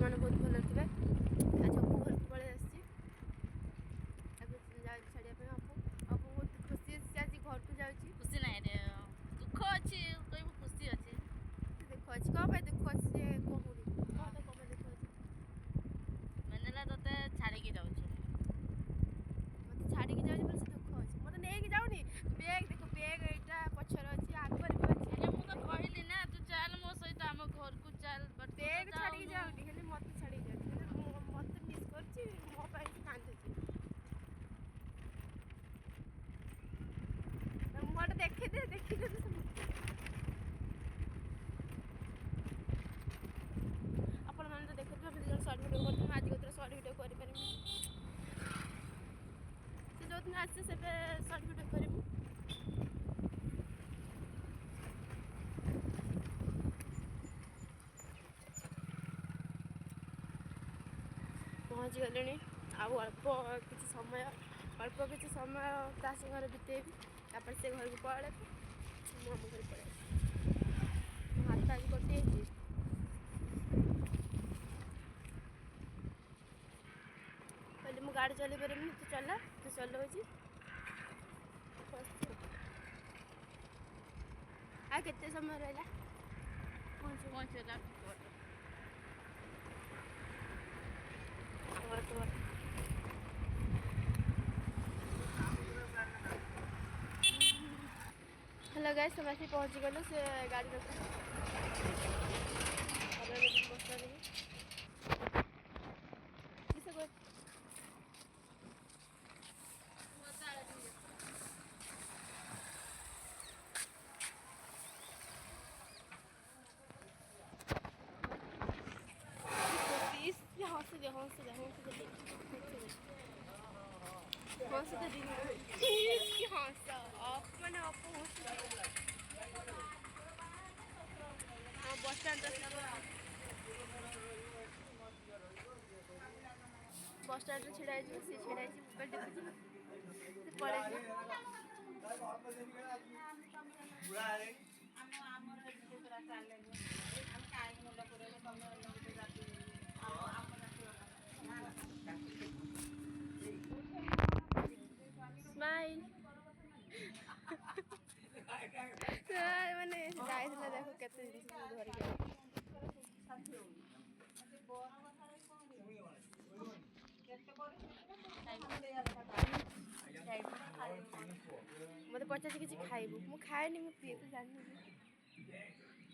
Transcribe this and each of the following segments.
मैंने बहुत भल थे आज अपू घर को पलि छाड़िया अपू अपू बहुत खुशी आज घर को जाऊँगी खुशी ना दुख अच्छी कह खुशी अच्छी दुख अच्छी कौन दुख अच्छे कहूनी कौन दुख अच्छे मैंने तोते छाड़ी जाऊँ मत छाड़ी जाऊँ बोले से दुख अच्छे मत नहीं जाऊनी बैग देख बैग यहाँ पचर अच्छी आगे भी अच्छे मुझे कहली ना तू चल मो सहित आम घर को चल बैग छाड़ी जाऊनी हेल्ले मत छाड़ी जाऊँ मत मिस कर मो कांदुची मोटे देखिदे आपण मैंने तो देखते शॉर्ट वीडियो करते आज कतरे शॉर्ट वीडियो कर जो दिन आसे से शॉर्ट वीडियो करूँ पहुँची गले आउ अल्प किसी समय ता घर बितेबी तापर से घर को पड़े मो आम घर पड़े हाथ आज कटि कहली मु गाड़ी चल पारे तू चला तू चलाऊ आ केते समय रहा पहुँचला हेलो गाइस हम आसी पहुँच गलु से गाड़ी रख बस स्टैंड छिड़ा सी छिड़ा मोबाइल देखुची पड़े स्माइल मैंने जाइए देखो केते धरिक मत पचास किसी खाइबू मु खाएनी मु पीए तो जानी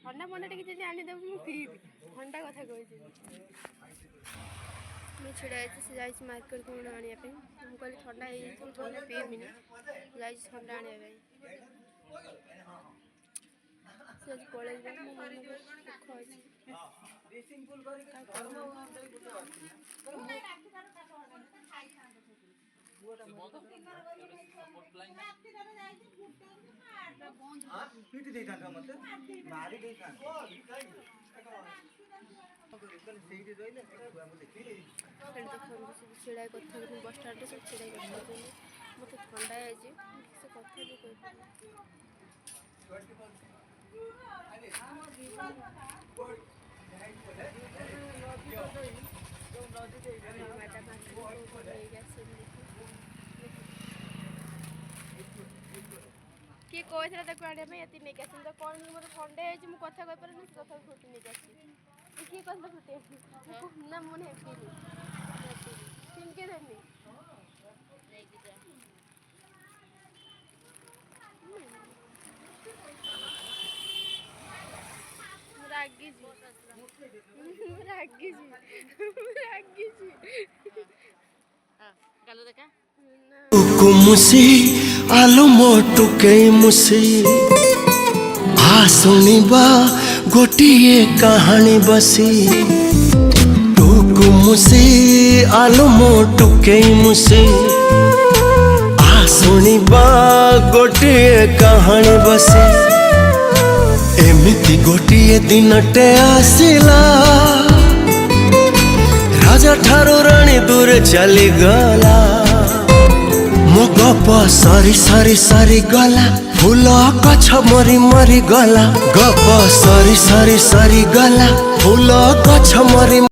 ठंडा फंडा टे किसी आनीदेव मु पीबी ठंडा कथा कही मुझे छिड़ा से जा मार्केट को आने मुझे कहली ठंडा हो ठंडा पीबी ना जा ठंडा आने से आज पड़े मो मन दुख अच्छे छिड़ा कथा बस स्टाण्ड सब छिड़ा कथा मत ठंडा है से कथा भी किए कहला आने ये नहीं आस तो कौन मतलब ठंडा है कथा कही पारे ना कथा फुटी नहीं आस किए कहला फुटे ना मुझे किनके देनी रागी मुसी आलो मोटू के मुसी आ सुनिबा गोटिए कहानी बसी टुकु मुसी आलो मोटू के मुसी आ सुनिबा गोटिए कहानी बसी एमिति गोटिए दिनटे आसिला राजा ठारो रानी दूर चली गला मो गप सरी सरी सरी गला फूल गछ मरी मरी गला गप सरी सरी सरी गला फूल गछ मरी